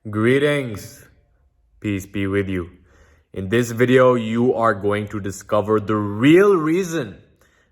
Greetings, peace be with you. In this video, you are going to discover the real reason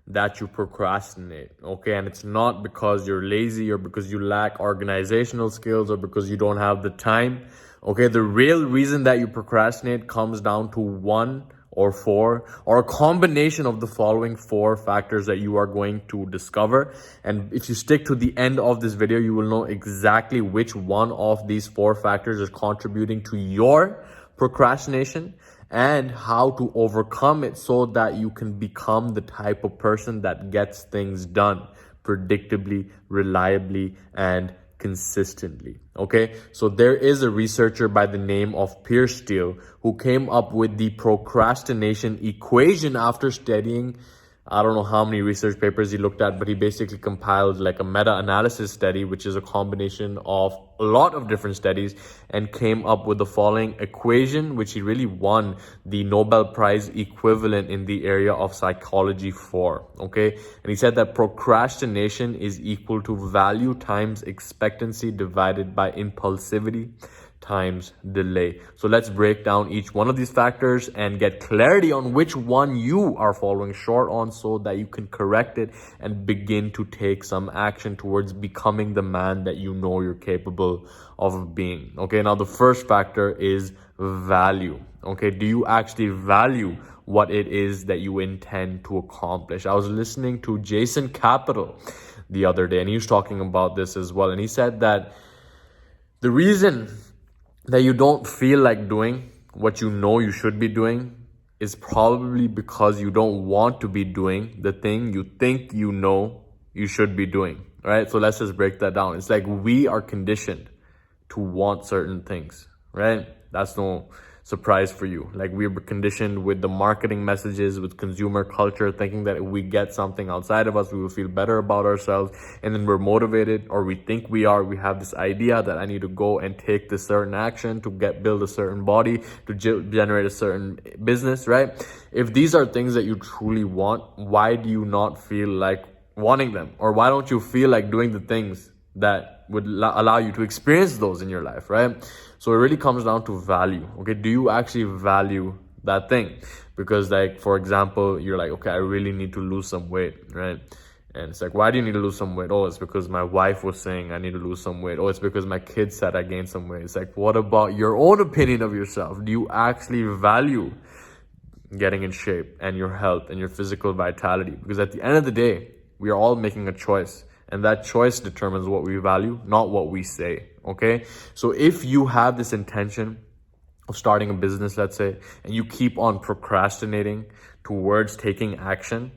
that you procrastinate, okay? And it's not because you're lazy or because you lack organizational skills or because you don't have the time, okay? The real reason that you procrastinate comes down to one or four or a combination of the following four factors that you are going to discover. And if you stick to the end of this video, you will know exactly which one of these four factors is contributing to your procrastination and how to overcome it so that you can become the type of person that gets things done predictably, reliably, and consistently. Okay, so there is a researcher by the name of Pierce Steele who came up with the procrastination equation after studying, I don't know how many research papers he looked at, but he basically compiled like a meta-analysis study, which is a combination of a lot of different studies, and came up with the following equation, which he really won the Nobel Prize equivalent in the area of psychology for, okay? And he said that procrastination is equal to value times expectancy divided by impulsivity times delay. So let's break down each one of these factors and get clarity on which one you are following short on so that you can correct it and begin to take some action towards becoming the man that you know you're capable of being. Okay, now the first factor is value. Okay, do you actually value what it is that you intend to accomplish? I was listening to Jason Capital the other day and he was talking about this as well, and he said that the reason that you don't feel like doing what you know you should be doing is probably because you don't want to be doing the thing you think you know you should be doing, right? So let's just break that down. It's like we are conditioned to want certain things, right? That's no surprise for you. Like we were conditioned with the marketing messages, with consumer culture, thinking that if we get something outside of us, we will feel better about ourselves. And then we're motivated, or we think we have this idea that I need to go and take this certain action to build a certain body, to generate a certain business, right? If these are things that you truly want, why do you not feel like wanting them? Or why don't you feel like doing the things that would allow you to experience those in your life, right? So it really comes down to value. Okay, do you actually value that thing? Because like, for example, you're like, okay, I really need to lose some weight, right? And it's like, why do you need to lose some weight? Oh, it's because my wife was saying I need to lose some weight. Oh, it's because my kids said I gained some weight. It's like, what about your own opinion of yourself? Do you actually value getting in shape and your health and your physical vitality? Because at the end of the day, we are all making a choice. And that choice determines what we value, not what we say, okay? So if you have this intention of starting a business, let's say, and you keep on procrastinating towards taking action,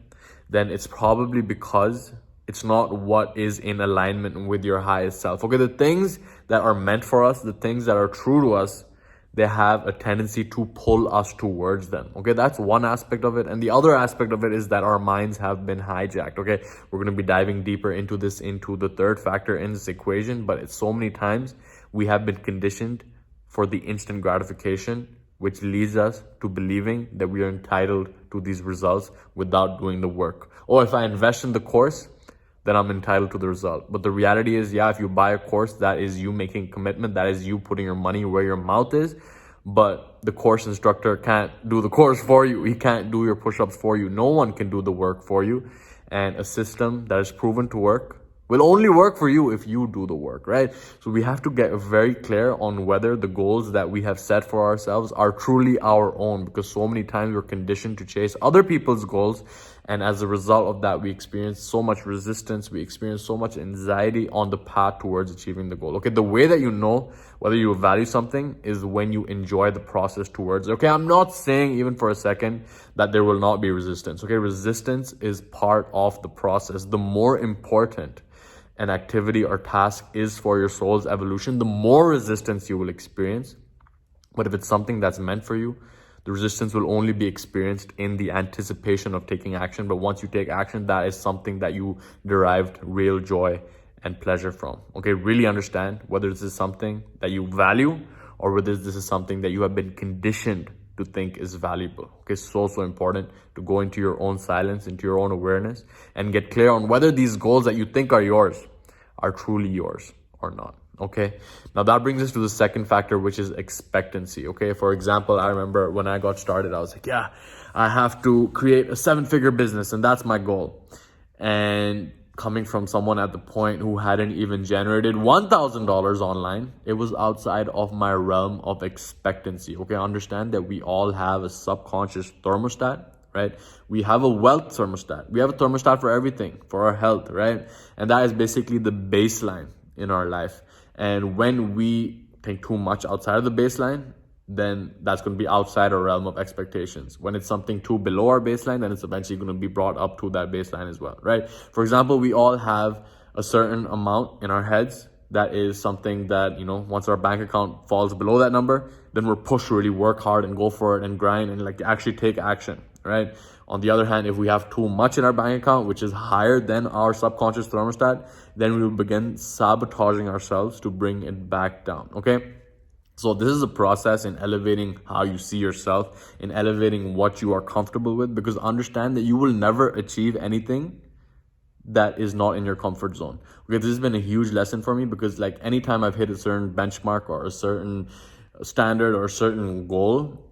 then it's probably because it's not what is in alignment with your highest self. Okay, the things that are meant for us, the things that are true to us, they have a tendency to pull us towards them. Okay, that's one aspect of it. And the other aspect of it is that our minds have been hijacked. Okay, we're going to be diving deeper into this, into the third factor in this equation. But it's so many times we have been conditioned for the instant gratification, which leads us to believing that we are entitled to these results without doing the work. Or if I invest in the course, then I'm entitled to the result. But the reality is, yeah, if you buy a course, that is you making commitment, that is you putting your money where your mouth is. But the course instructor can't do the course for you. He can't do your push-ups for you. No one can do the work for you. And a system that is proven to work will only work for you if you do the work, right? So we have to get very clear on whether the goals that we have set for ourselves are truly our own, because so many times we're conditioned to chase other people's goals. And as a result of that, we experience so much resistance. We experience so much anxiety on the path towards achieving the goal. Okay, the way that you know whether you value something is when you enjoy the process towards it. Okay, I'm not saying even for a second that there will not be resistance. Okay, resistance is part of the process. The more important an activity or task is for your soul's evolution, the more resistance you will experience. But if it's something that's meant for you, the resistance will only be experienced in the anticipation of taking action. But once you take action, that is something that you derived real joy and pleasure from. Okay, really understand whether this is something that you value or whether this is something that you have been conditioned to think is valuable. Okay, so important to go into your own silence, into your own awareness, and get clear on whether these goals that you think are yours are truly yours or not. Okay, now that brings us to the second factor, which is expectancy. Okay, for example, I remember when I got started, I was like, yeah, I have to create a 7-figure business and that's my goal. And coming from someone at the point who hadn't even generated $1,000 online, it was outside of my realm of expectancy. Okay, understand that we all have a subconscious thermostat, right? We have a wealth thermostat. We have a thermostat for everything, for our health, right? And that is basically the baseline in our life. And when we think too much outside of the baseline, then that's going to be outside our realm of expectations. When it's something too below our baseline, then it's eventually going to be brought up to that baseline as well, right? For example, we all have a certain amount in our heads that is something that, once our bank account falls below that number, then we're pushed to really work hard and go for it and grind and like actually take action, right? On the other hand, if we have too much in our bank account, which is higher than our subconscious thermostat, then we will begin sabotaging ourselves to bring it back down, okay? So this is a process in elevating how you see yourself, in elevating what you are comfortable with, because understand that you will never achieve anything that is not in your comfort zone. Okay, this has been a huge lesson for me because like anytime I've hit a certain benchmark or a certain standard or a certain goal,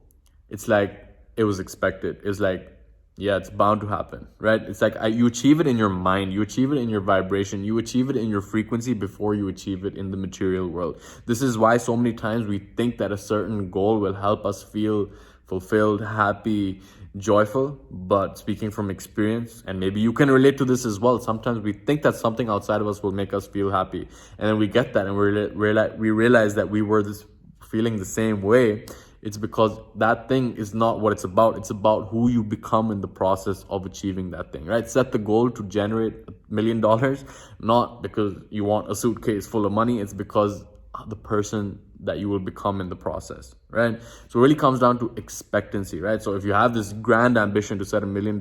it's like it was expected. It's like, yeah, it's bound to happen, right? It's like you achieve it in your mind, you achieve it in your vibration, you achieve it in your frequency before you achieve it in the material world. This is why so many times we think that a certain goal will help us feel fulfilled, happy, joyful. But speaking from experience, and maybe you can relate to this as well, sometimes we think that something outside of us will make us feel happy. And then we get that and we realize that we were feeling the same way. It's because that thing is not what it's about. It's about who you become in the process of achieving that thing, right? Set the goal to generate $1 million, not because you want a suitcase full of money. It's because the person that you will become in the process, right? So it really comes down to expectancy, right? So if you have this grand ambition to set $1 million,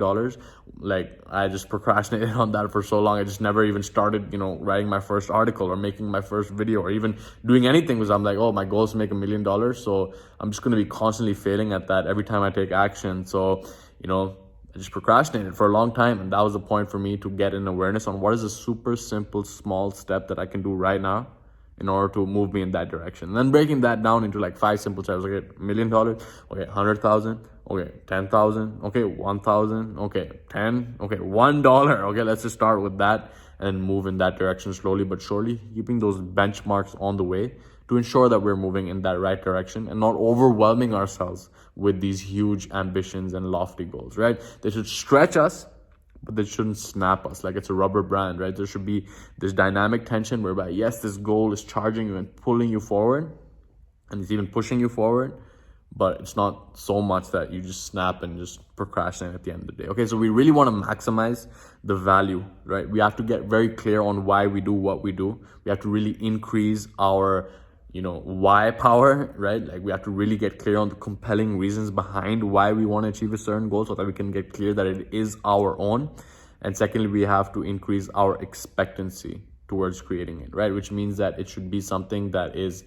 like I just procrastinated on that for so long. I just never even started, writing my first article or making my first video or even doing anything because I'm like, oh, my goal is to make $1 million. So I'm just going to be constantly failing at that every time I take action. So, I just procrastinated for a long time. And that was the point for me to get an awareness on what is a super simple, small step that I can do right now in order to move me in that direction. And then breaking that down into like 5 simple steps. Okay, $1 million. Okay, 100,000. Okay, 10,000. Okay, 1,000. Okay, 10. Okay, $1. Okay, let's just start with that and move in that direction slowly but surely, keeping those benchmarks on the way to ensure that we're moving in that right direction and not overwhelming ourselves with these huge ambitions and lofty goals, right? They should stretch us, but they shouldn't snap us like it's a rubber band, right? There should be this dynamic tension whereby, yes, this goal is charging you and pulling you forward, and it's even pushing you forward, but it's not so much that you just snap and just procrastinate at the end of the day. Okay, so we really want to maximize the value, right? We have to get very clear on why we do what we do. We have to really increase our why power, right? Like we have to really get clear on the compelling reasons behind why we want to achieve a certain goal so that we can get clear that it is our own. And secondly, we have to increase our expectancy towards creating it, right? Which means that it should be something that is,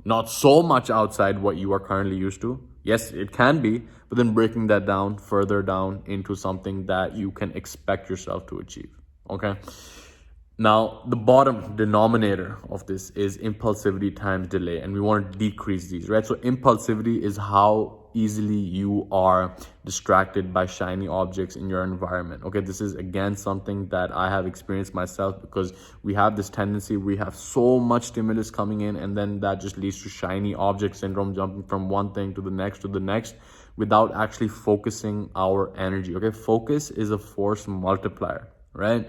not so much outside what you are currently used to. Yes, it can be, but then breaking that down further down into something that you can expect yourself to achieve, okay? Now, the bottom denominator of this is impulsivity times delay, and we want to decrease these, right? So impulsivity is how easily you are distracted by shiny objects in your environment. Okay, this is again something that I have experienced myself because we have this tendency, we have so much stimulus coming in, and then that just leads to shiny object syndrome, jumping from one thing to the next without actually focusing our energy. Okay, focus is a force multiplier, right?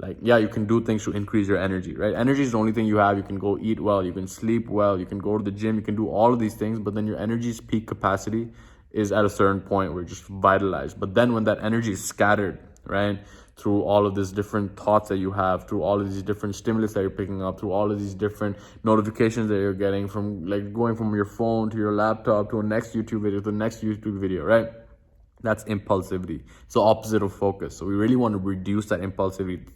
Like, yeah, you can do things to increase your energy, right? Energy is the only thing you have. You can go eat well, you can sleep well, you can go to the gym, you can do all of these things, but then your energy's peak capacity is at a certain point where you're just vitalized. But then when that energy is scattered, right, through all of these different thoughts that you have, through all of these different stimulus that you're picking up, through all of these different notifications that you're getting from like going from your phone to your laptop to a next YouTube video to the next YouTube video, right? That's impulsivity. It's the opposite of focus. So we really want to reduce that impulsivity.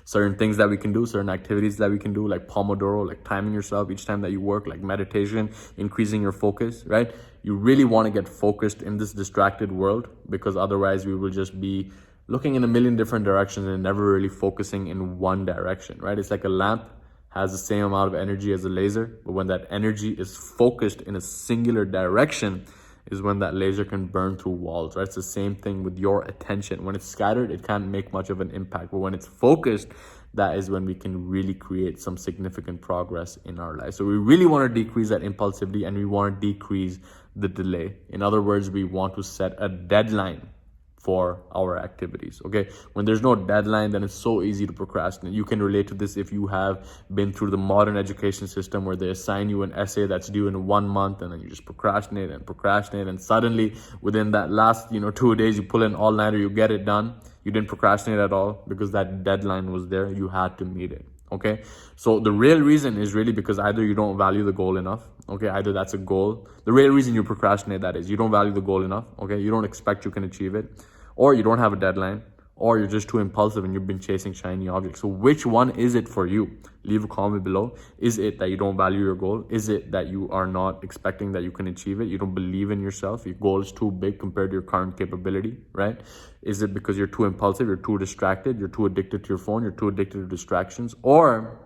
Certain things that we can do, certain activities that we can do, like Pomodoro, like timing yourself each time that you work, like meditation, increasing your focus, right? You really want to get focused in this distracted world because otherwise we will just be looking in a million different directions and never really focusing in one direction, right? It's like a lamp has the same amount of energy as a laser, but when that energy is focused in a singular direction is when that laser can burn through walls, right? It's the same thing with your attention. When it's scattered, it can't make much of an impact, but when it's focused, that is when we can really create some significant progress in our life. So we really want to decrease that impulsivity, and we want to decrease the delay. In other words, we want to set a deadline for our activities. Okay, when there's no deadline, then it's so easy to procrastinate. You can relate to this if you have been through the modern education system, where they assign you an essay that's due in 1 month, and then you just procrastinate, and suddenly within that last 2 days, you pull an all-nighter, you get it done. You didn't procrastinate at all because that deadline was there. You had to meet it. Okay, so the real reason is really because either you don't value the goal enough. Okay, either that's a goal. The real reason you procrastinate, that is, you don't value the goal enough. Okay, you don't expect you can achieve it, or you don't have a deadline, or you're just too impulsive and you've been chasing shiny objects. So which one is it for you? Leave a comment below. Is it that you don't value your goal? Is it that you are not expecting that you can achieve it? You don't believe in yourself. Your goal is too big compared to your current capability, right? Is it because you're too impulsive, you're too distracted, you're too addicted to your phone, you're too addicted to distractions? Or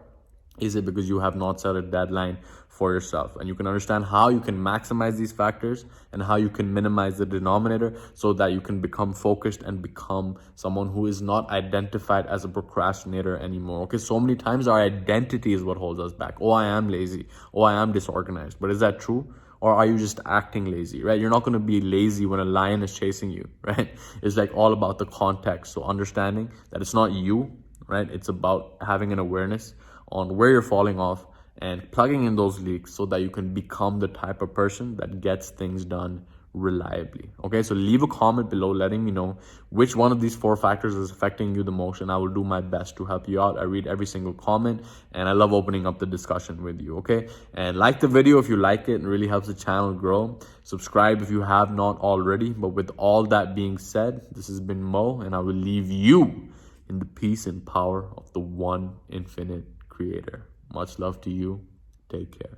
is it because you have not set a deadline for yourself? And you can understand how you can maximize these factors and how you can minimize the denominator, so that you can become focused and become someone who is not identified as a procrastinator anymore. Okay, so many times our identity is what holds us back. Oh, I am lazy. Oh, I am disorganized. But is that true? Or are you just acting lazy, right? You're not going to be lazy when a lion is chasing you, right? It's like all about the context. So understanding that it's not you, right? It's about having an awareness on where you're falling off and plugging in those leaks, so that you can become the type of person that gets things done reliably. Okay, so leave a comment below letting me know which one of these 4 factors is affecting you the most, and I will do my best to help you out. I read every single comment, and I love opening up the discussion with you. Okay, and like the video if you like it. It really helps the channel grow. Subscribe if you have not already. But with all that being said, this has been Mo, and I will leave you in the peace and power of the one infinite creator. Much love to you. Take care.